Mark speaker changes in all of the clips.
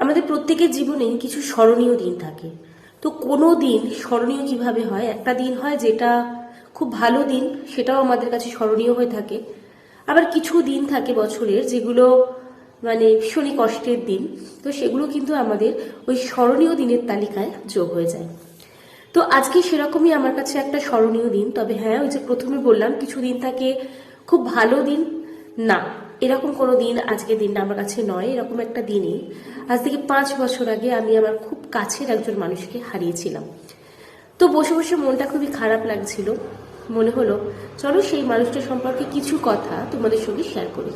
Speaker 1: আমাদের প্রত্যেকের জীবনে কিছু স্মরণীয় দিন থাকে। তো কোনো দিন স্মরণীয় কিভাবে হয়? একটা দিন হয় যেটা খুব ভালো দিন, সেটাও আমাদের কাছে স্মরণীয় হয়ে থাকে। আবার কিছু দিন থাকে বছরের যেগুলো মানে ভীষণই কষ্টের দিন, তো সেগুলো কিন্তু আমাদের ওই স্মরণীয় দিনের তালিকায় যোগ হয়ে যায়। তো আজকে সেরকমই আমার কাছে একটা স্মরণীয় দিন। তবে হ্যাঁ, ওই যে প্রথমে বললাম কিছু দিন থাকে খুব ভালো দিন, না এরকম কোনো দিন আজকের দিনটা আমার কাছে নয়। এরকম একটা দিনই আজ থেকে 5 বছর আগে আমি আমার খুব কাছের একজন মানুষকে হারিয়েছিলাম। তো বসে বসে মনটা খুবই খারাপ লাগছিল। মনে হলো চলো সেই মানুষটা সম্পর্কে কিছু কথা তোমাদের সঙ্গে শেয়ার করি।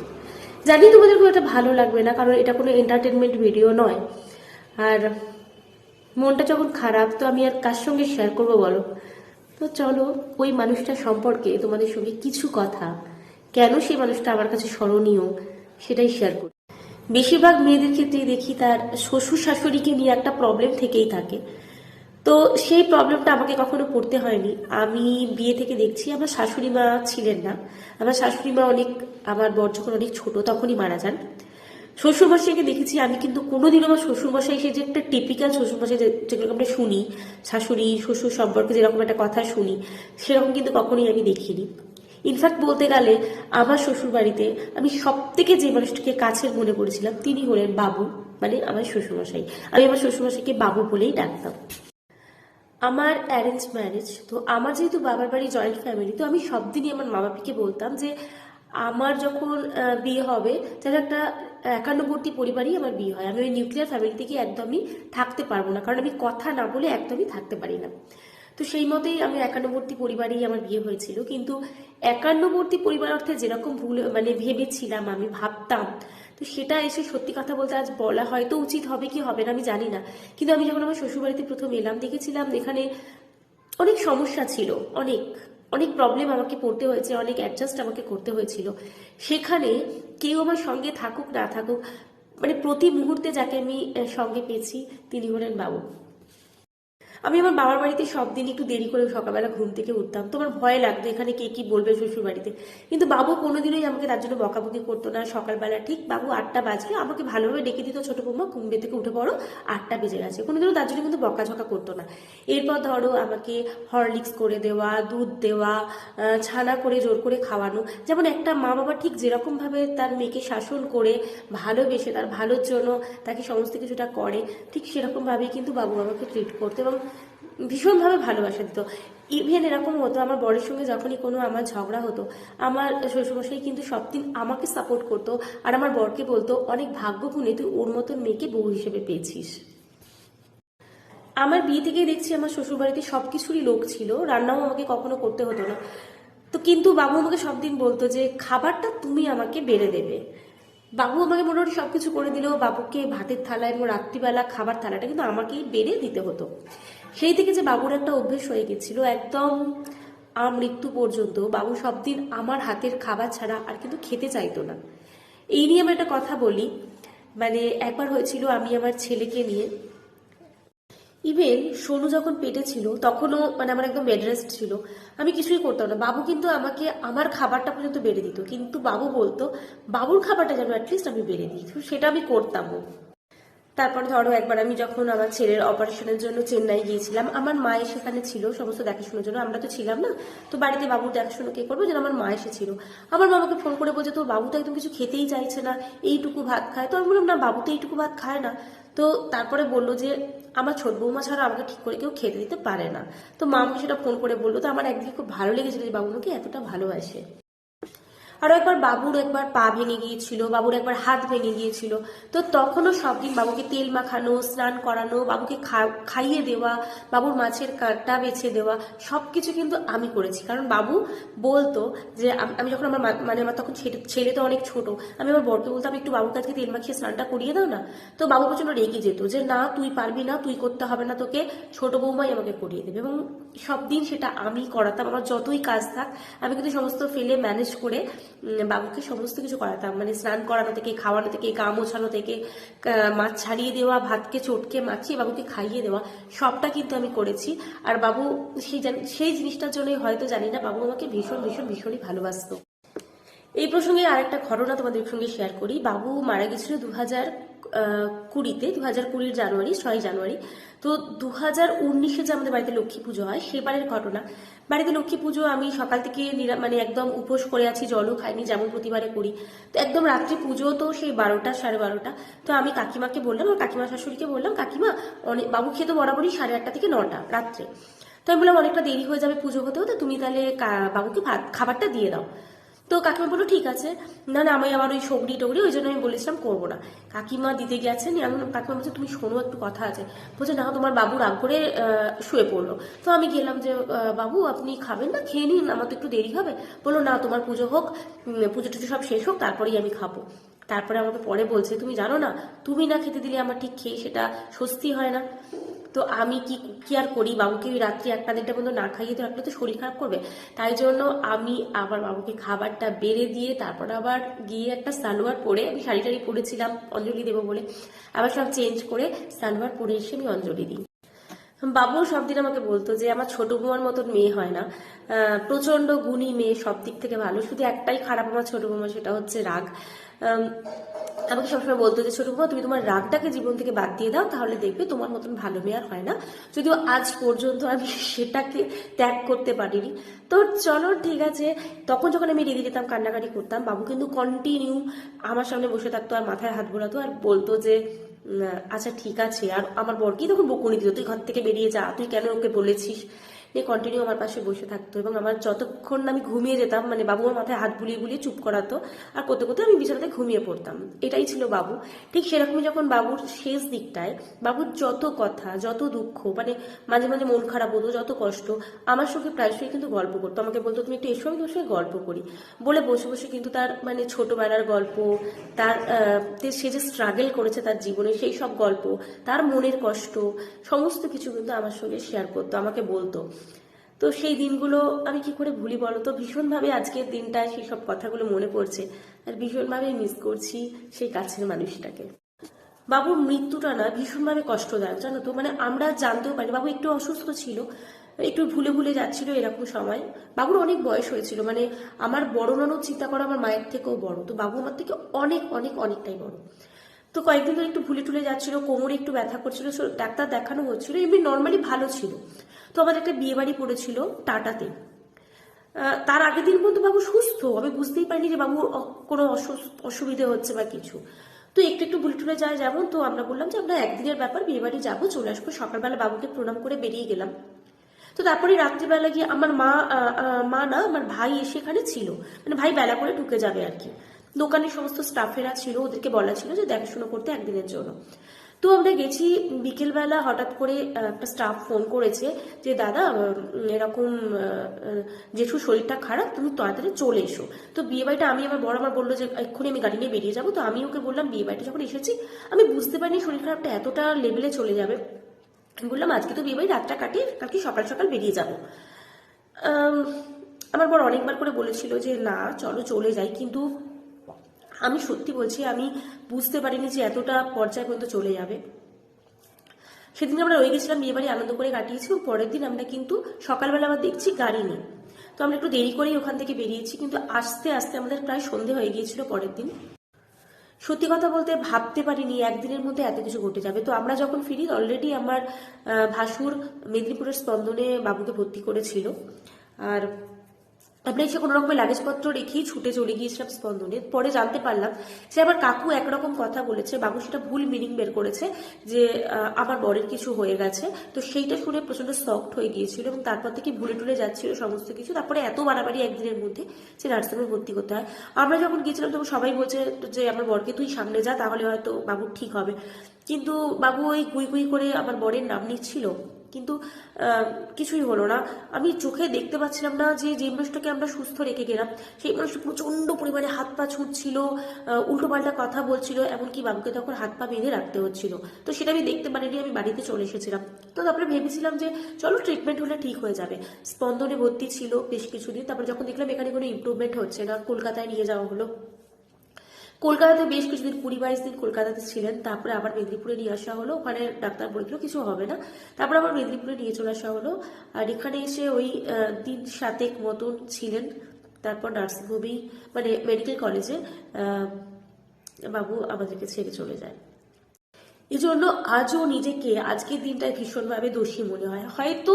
Speaker 1: জানি তোমাদের খুব একটা ভালো লাগবে না, কারণ এটা কোনো এন্টারটেনমেন্ট ভিডিও নয়। আর মনটা যখন খারাপ, তো আমি আর কার সঙ্গে শেয়ার করবো বলো? তো চলো ওই মানুষটা সম্পর্কে তোমাদের সঙ্গে কিছু কথা, কেন সেই মানুষটা আমার কাছে স্মরণীয়, সেটাই শেয়ার করি। বেশিরভাগ মেয়েদের ক্ষেত্রেই দেখি তার শ্বশুর শাশুড়িকে নিয়ে একটা প্রবলেম থেকেই থাকে। তো সেই প্রবলেমটা আমাকে কখনো পড়তে হয়নি। আমি বিয়ে থেকে দেখছি আমার শাশুড়ি মা ছিলেন না। আমার শাশুড়ি মা অনেক, আমার বর যখন অনেক ছোট তখনই মারা যান। শ্বশুরমশাইকে দেখেছি আমি, কিন্তু কোনোদিনও আমার শ্বশুরমশাই সে যে একটা টিপিক্যাল শ্বশুরমশাই যেগুলো আমরা শুনি শাশুড়ি শ্বশুর সম্পর্কে যেরকম একটা কথা শুনি, সেরকম কিন্তু কখনোই আমি দেখিনি। ইনফ্যাক্ট বলতে গেলে আমার শ্বশুর বাড়িতে আমি সব থেকে যে মানুষটিকে কাছের মনে করেছিলাম তিনি হলেন বাবু, মানে আমার শ্বশুরমশাই। আমি আমার শ্বশুরমশাইকে বাবু বলেই ডাকতাম। আমার অ্যারেঞ্জ ম্যারেজ, তো আমার যেহেতু বাবার বাড়ি জয়েন্ট ফ্যামিলি, তো আমি সব দিনই আমার মা বাবাকে বলতাম যে আমার যখন বিয়ে হবে যেন একটা একান্নবর্তী পরিবারই আমার বিয়ে হয়। আমি ওই নিউক্লিয়ার ফ্যামিলি থেকে একদমই থাকতে পারবো না, কারণ আমি কথা না বলে একদমই থাকতে পারি না। তো সেই মতেই আমি একান্নবর্তী পরিবারেই আমার বিয়ে হয়েছিল। কিন্তু একান্নবর্তী পরিবার অর্থে যেরকম ভুল মানে ভেবেছিলাম, আমি ভাবতাম, তো সেটা এসে সত্যি কথা বলতে আজ বলা হয়তো উচিত হবে কি হবে না আমি জানি না। কিন্তু আমি যখন আমার শ্বশুরবাড়িতে প্রথম এলাম দেখেছিলাম এখানে অনেক সমস্যা ছিল, অনেক অনেক প্রবলেম আমাকে পড়তে হয়েছে, অনেক অ্যাডজাস্ট আমাকে করতে হয়েছিল। সেখানে কেউ আমার সঙ্গে থাকুক না থাকুক, মানে প্রতি মুহূর্তে যাকে আমি সঙ্গে পেয়েছি তিনি হলেন বাবু। আমি আমার বাবার বাড়িতে সব দিন একটু দেরি করে সকালবেলা ঘুম থেকে উঠতাম। তো আমার ভয় লাগতো এখানে কে কি বলবে শ্বশুর বাড়িতে। কিন্তু বাবু কোনোদিনই আমাকে তার জন্য বকাবকি করতো না। সকালবেলা ঠিক বাবু 8টা বাজলে আমাকে ভালোভাবে ডেকে দিত, ছোট বৌমা ঘুম থেকে উঠে পড়ো, 8টা বেজে গেছে। কোনোদিনও তার জন্য কিন্তু বকাঝকা করতো না। এরপর ধরো আমাকে হরলিক্স করে দেওয়া, দুধ দেওয়া, ছানা করে জোর করে খাওয়ানো। যেমন একটা মা বাবা ঠিক যেরকম ভাবে তার মেয়েকে শাসন করে ভালোবেসে তার ভালোর জন্য তাকে সমস্ত কিছুটা করে, ঠিক সেরকম ভাবেই কিন্তু বাবু আমাকে ট্রিট করতো এবং ভীষণভাবে ভালোবাসা দিত। ইভেন এরকম হতো আমার বরের সঙ্গে যখনই কোনো আমার ঝগড়া হতো, আমার শ্বশুরমশাই কিন্তু সব দিন আমাকে সাপোর্ট করতো। আর আমার বরকে বলতো অনেক ভাগ্যগুণে তুই ওর মতন মেয়েকে বউ হিসেবে পেয়েছিস। আমার বিয়ে থেকেই দেখছি আমার শ্বশুরবাড়িতে সব কিছুরই লোক ছিল, রান্নাও আমাকে কখনো করতে হতো না। তো কিন্তু বাবু আমাকে সব দিন বলতো যে খাবারটা তুমি আমাকে বেড়ে দেবে। বাবু আমাকে মোটামুটি সবকিছু করে দিলেও বাবুকে ভাতের থালা এবং রাত্রিবেলা খাবার থালাটা কিন্তু আমাকেই বেড়ে দিতে হতো। সেই থেকে যে বাবুর একটা অভ্যেস হয়ে গেছিল, একদম মৃত্যু পর্যন্ত বাবু সব দিন আমার হাতের খাবার ছাড়া আর কিন্তু খেতে চাইতো না। এই নিয়ে আমি একটা কথা বলি, মানে একবার হয়েছিল আমি আমার ছেলেকে নিয়ে, ইভেন সোনু যখন পেটে ছিল তখনও মানে আমার একদম বেড রেস্ট ছিল, আমি কিছুই করতাম না। বাবু কিন্তু আমাকে আমার খাবারটা পর্যন্ত বেড়ে দিত, কিন্তু বাবু বলতো বাবুর খাবারটা যেন অ্যাটলিস্ট আমি বেড়ে দিই, তো সেটা আমি করতামও। তারপর ধরো একবার আমি যখন আমার ছেলের অপারেশনের জন্য চেন্নাই গিয়েছিলাম, আমার মা সেখানে ছিল সমস্ত দেখাশোনার জন্য, আমরা তো ছিলাম না। তো বাড়িতে বাবুর দেখাশোনা কে করবো, যেন আমার মা এসেছিল। আমার মা আমাকে ফোন করে বলছে তোর বাবু তো একদম কিছু খেতেই চাইছে না, এইটুকু ভাত খায়। তো আমি বললাম না, বাবু তো এইটুকু ভাত খায় না। তো তারপরে বললো যে আমার ছোট বৌমা ছাড়া আমাকে ঠিক করে কেউ খেতে দিতে পারে না। তো মা আমাকে সেটা ফোন করে বললো। তো আমার একদিকে খুব ভালো লেগেছিল যে বাবু আমাকে এতটা ভালোবাসে। আরো একবার বাবুর একবার পা ভেঙে গিয়েছিল, বাবুর একবার হাত ভেঙে গিয়েছিল। তো তখনও সব দিন বাবুকে তেল মাখানো, স্নান করানো, বাবুকে খাইয়ে দেওয়া, বাবুর মাছের কাঁটা বেছে দেওয়া, সবকিছু কিন্তু আমি করেছি। কারণ বাবু বলতো যে আমি যখন আমার মানে আমার তখন ছেলে তো অনেক ছোট, আমি আমার বরকে বলতাম একটু বাবুর কাছে তেল মাখিয়ে স্নানটা করিয়ে দাও না। তো বাবু প্রচন্ড রেগে যেত যে না তুই পারবি না, তুই করতে হবে না, তোকে ছোট বৌমাই আমাকে করিয়ে দেবে। এবং সব দিন সেটা আমি করাতাম। আমার যতই কাজ থাক আমি কিন্তু সমস্ত ফেলে ম্যানেজ করে বাবুকে সমস্ত কিছু করাতাম, মানে স্নান করানো থেকে, খাওয়ানো থেকে, গা মোছানো থেকে, মাছ ছাড়িয়ে দেওয়া, ভাতকে চটকে মাখিয়ে বাবুকে খাইয়ে দেওয়া, সবটা কিন্তু আমি করেছি। আর বাবু সেই জিনিসটার জন্যই হয়তো জানি না, বাবু আমাকে ভীষণ ভীষণ ভীষণই ভালোবাসতো। এই প্রসঙ্গে আরেকটা ঘটনা তোমাদের সঙ্গে শেয়ার করি। বাবু মারা গেছিল 2020-তে 2020 জানুয়ারি 6 জানুয়ারি। তো 2019-এ যে আমাদের বাড়িতে লক্ষ্মী পুজো হয় সেবারের ঘটনা। বাড়িতে লক্ষ্মী পুজো আমি সকাল থেকে মানে একদম উপোস করে আছি, জলও খাইনি যেমন প্রতিবারে করি। তো একদম রাত্রি পুজো তো সেই 12টা 12:30। তো আমি কাকিমাকে বললাম, আমার কাকিমা শাশুড়িকে বললাম, কাকিমা অনেক বাবু খেতে বরাবরই 8:30 থেকে 9টা রাত্রে। তো আমি বললাম অনেকটা দেরি হয়ে যাবে পুজো হতে হতে, তুমি তাহলে বাবুকে খাবারটা দিয়ে দাও। তো কাকিমা বললো ঠিক আছে। না না, আমি আবার ওই সগড়ি টগড়ি ওই জন্য আমি বলেছিলাম করবো না। কাকিমা দিতে গেছেন, এমন কাকিমা বলছে তুমি শোনো একটু কথা আছে। বলছে না, তোমার বাবু রাগ করে শুয়ে পড়লো। তো আমি গেলাম যে বাবু আপনি খাবেন না, খেয়ে নিন, আমার তো একটু দেরি হবে। বললো না, তোমার পুজো হোক, পুজো টুজো সব শেষ হোক, তারপরেই আমি খাবো। তারপরে আমাকে পরে বলছে তুমি জানো না, তুমি না খেতে দিলে আমার ঠিক খেয়ে সেটা স্বস্তি হয় না। তো আমি কি কি আর করি, বাবুকে ওই রাত্রি 1টা 1:30 পর্যন্ত না খাইয়ে তো রাখলে তো শরীর খারাপ করবে। তাই জন্য আমি আবার বাবুকে খাবারটা বেড়ে দিয়ে তারপর আবার গিয়ে একটা সালোয়ার পরে, আমি শাড়ি টাড়ি পরেছিলাম অঞ্জলি দেবো বলে, আবার সব চেঞ্জ করে সালোয়ার পরে এসে আমি অঞ্জলি দিই। বাবু সব দিন আমাকে বলতো যে আমার ছোট বৌমার মতন মেয়ে হয় না, প্রচন্ড গুণী মেয়ে, সব দিক থেকে ভালো, শুধু একটাই খারাপ আমার ছোট বৌমা, সেটা হচ্ছে রাগ। আমাকে সবসময় বলতো যে ছোট বৌমা তুমি তোমার রাগটাকে জীবন থেকে বাদ দিয়ে দাও, তাহলে দেখবে তোমার মতন ভালো মেয়ে আর হয় না। যদিও আজ পর্যন্ত আমি সেটাকে ত্যাগ করতে পারিনি। তো চলো ঠিক আছে। তখন যখন আমি রেগে যেতাম, কান্নাকাটি করতাম, বাবু কিন্তু কন্টিনিউ আমার সামনে বসে থাকতো আর মাথায় হাত বোলাতো আর বলতো যে আচ্ছা ঠিক আছে। আর আমার বরকেই তখন বকুনি দিত, তুই ঘর থেকে বেরিয়ে যা, তুই কেন ওকে বলেছিস। নিয়ে কন্টিনিউ আমার পাশে বসে থাকতো এবং আমার যতক্ষণ না আমি ঘুমিয়ে যেতাম, মানে বাবু আমার মাথায় হাত বুলিয়ে বুলিয়ে চুপ করাতো আর করতে করতে আমি বিছানাতে ঘুমিয়ে পড়তাম। এটাই ছিল বাবু। ঠিক সেরকমই যখন বাবুর শেষ দিকটায় বাবুর যত কথা, যত দুঃখ, মানে মাঝে মাঝে মন খারাপ হতো, যত কষ্ট, আমার সঙ্গে প্রায়শই কিন্তু গল্প করতো। আমাকে বলতো তুমি একটু এসো, আমি তোমার সঙ্গে গল্প করি বলে বসে বসে কিন্তু তার মানে ছোটবেলার গল্প, তার সে যে স্ট্রাগল করেছে তার জীবনে সেই সব গল্প, তার মনের কষ্ট, সমস্ত কিছু কিন্তু আমার সঙ্গে শেয়ার করতো, আমাকে বলতো। তো সেই দিনগুলো আমি কি করে ভুলি বলো তো। ভীষণভাবে আজকের দিনটায় সেই সব কথাগুলো মনে পড়ছে আর ভীষণভাবে মিস করছি সেই কাছের মানুষটাকে। বাবুর মৃত্যুটা না ভীষণভাবে কষ্টদায়ক জানো তো, মানে আমরা জানতেও পারি বাবু একটু অসুস্থ ছিল, একটু ভুলে ভুলে যাচ্ছিল এরকম সময়। বাবুর অনেক বয়স হয়েছিল, মানে আমার বড় ননদ চিন্তা করো আমার মায়ের থেকেও বড়, তো বাবু আমার থেকে অনেক অনেক অনেকটাই বড়। তো কয়েকদিন ধরে একটু ভুলে টুলে যাচ্ছিল, কোমরে একটু ব্যথা করছিল, ডাক্তার দেখানো হচ্ছিল, এমনি নর্মালি ভালো ছিল। তো আমাদের একটা বিয়ে বাড়ি পড়েছিল টাটাতে। তার আগের দিন পর্যন্ত বাবু সুস্থ, আমি বুঝতেই পারিনি যে বাবু কোনো অসুবিধে হচ্ছে বা কিছু। তো একটু একটু ভুলে টুলে যায় যেমন, তো আমরা বললাম যে আমরা একদিনের ব্যাপার, বিয়ে বাড়ি যাবো, চলে আসবো। সকালবেলা বাবুকে প্রণাম করে বেরিয়ে গেলাম। তো তারপরে রাত্রিবেলা গিয়ে আমার মা না আমার ভাই এসে এখানে ছিল, মানে ভাই বেলা করে ঢুকে যাবে আর কি। দোকানের সমস্ত স্টাফেরা ছিল, ওদেরকে বলা ছিল যে দেখাশোনা করতে একদিনের জন্য। তো আমরা গেছি বিকেলবেলা, হঠাৎ করে একটা স্টাফ ফোন করেছে যে দাদা এরকম জেঠুর শরীরটা খারাপ, তুমি তাড়াতাড়ি চলে এসো। তো বিয়ে বাড়িটা আমি আমার বড় আমার বললো যে এক্ষুনি আমি গাড়ি নিয়ে বেরিয়ে যাবো। তো আমি ওকে বললাম বিয়ে বাড়িটা যখন এসেছি আমি বুঝতে পারিনি শরীর খারাপটা এতটা লেভেলে চলে যাবে। আমি বললাম আজকে তো বিয়ে বাড়ি রাতটা কাটিয়ে কালকে সকাল সকাল বেরিয়ে যাবো। আমার বর অনেকবার করে বলেছিল যে না চলো চলে যাই, কিন্তু আমি সত্যি বলছি আমি বুঝতে পারিনি যে এতটা পর্যায় পর্যন্ত চলে যাবে। সেদিন আমরা রয়ে গেছিলাম, বিয়ে বাড়ি আনন্দ করে কাটিয়েছি এবং পরের দিন আমরা কিন্তু সকালবেলা আবার দেখছি গাড়ি নেই। তো আমরা একটু দেরি করেই ওখান থেকে বেরিয়েছি, কিন্তু আস্তে আস্তে আমাদের প্রায় সন্ধে হয়ে গিয়েছিল পরের দিন। সত্যি কথা বলতে ভাবতে পারিনি একদিনের মধ্যে এত কিছু ঘটে যাবে। তো আমরা যখন ফিরি অলরেডি আমার ভাসুর মেদিনীপুরের স্পন্দনে বাবুকে ভর্তি করেছিল। আর আমরা এসে কোনো রকমের লাগেজপত্র রেখেই ছুটে চলে গিয়েছিলাম স্পন্দনে। পরে জানতে পারলাম যে আমার কাকু একরকম কথা বলেছে, বাবু সেটা ভুল মিনিং বের করেছে যে আমার বরের কিছু হয়ে গেছে। তো সেইটা শুনে প্রচন্ড শকড হয়ে গিয়েছিল এবং তারপর থেকে ভুলে টুলে যাচ্ছিল সমস্ত কিছু। তারপরে এত বাড়াবাড়ি একদিনের মধ্যে যে নার্সিংহোমে ভর্তি করতে হয়। আমরা যখন গিয়েছিলাম তখন সবাই বলছে যে আমার বরকে তুই সামনে যা, তাহলে হয়তো বাবু ঠিক হবে। কিন্তু বাবু ওই গুই গুই করে আমার বরের নাম নিচ্ছিল, কিন্তু কিছুই হলো না। আমি চোখে দেখতে পাচ্ছিলাম না যে যে মানুষটাকে আমরা সুস্থ রেখে গেলাম সেই মানুষটা প্রচন্ড পরিমাণে হাত পা ছুটছিল, উল্টো পাল্টা কথা বলছিল, এমনকি বাবুকে তখন হাত পা বেঁধে রাখতে হচ্ছিল। তো সেটা আমি দেখতে পারিনি, আমি বাড়িতে চলে এসেছিলাম। তো তারপরে ভেবেছিলাম যে চলো ট্রিটমেন্ট হলে ঠিক হয়ে যাবে। স্পন্দনে ভর্তি ছিল বেশ কিছুদিন, তারপর যখন দেখলাম এখানে কোনো ইমপ্রুভমেন্ট হচ্ছে না, কলকাতায় নিয়ে যাওয়া হলো। কলকাতাতে বেশ কিছুদিন 20-22 দিন কলকাতাতে ছিলেন, তারপরে আবার মেদিনীপুরে নিয়ে আসা হলো। ওখানে ডাক্তার বলেছিল কিছু হবে না, তারপর আবার মেদিনীপুরে নিয়ে চলে আসা হলো। আর এখানে এসে ওই দিন 7 মতন ছিলেন। তারপর নার্সিংহোমেই মানে মেডিকেল কলেজে বাবু আমাদেরকে ছেড়ে চলে যায়। এই জন্য আজও নিজেকে আজকের দিনটায় ভীষণভাবে দোষী মনে হয়। হয়তো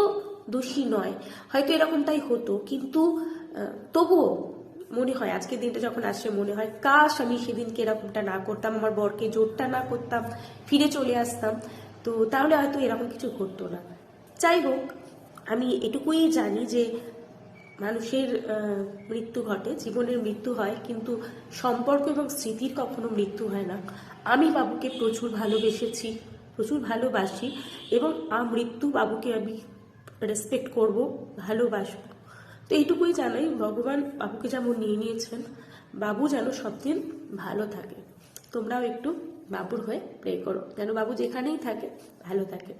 Speaker 1: দোষী নয়, হয়তো এরকমটাই হতো, কিন্তু তবুও মনে হয় আজকের দিনটা যখন আসছে মনে হয় কাশ আমি সেদিনকে এরকমটা না করতাম, আমার বরকে জোরটা না করতাম, ফিরে চলে আসতাম, তো তাহলে হয়তো এরকম কিছু ঘটতো না। যাই হোক, আমি এটুকুই জানি যে মানুষের মৃত্যু ঘটে, জীবনের মৃত্যু হয়, কিন্তু সম্পর্ক এবং স্মৃতির কখনো মৃত্যু হয় না। আমি বাবুকে প্রচুর ভালোবেসেছি, প্রচুর ভালোবাসি, এবং মৃত্যু বাবুকে আমি রেসপেক্ট করব, ভালোবাসবো। তো এইটুকুই জানাই, ভগবান বাবুকে যেমন নিয়ে নিয়েছেন, বাবু যেন সবদিন ভালো থাকে। তোমরাও একটু বাবুর হয়ে প্রে করো, যেন বাবু যেখানেই থাকে ভালো থাকে।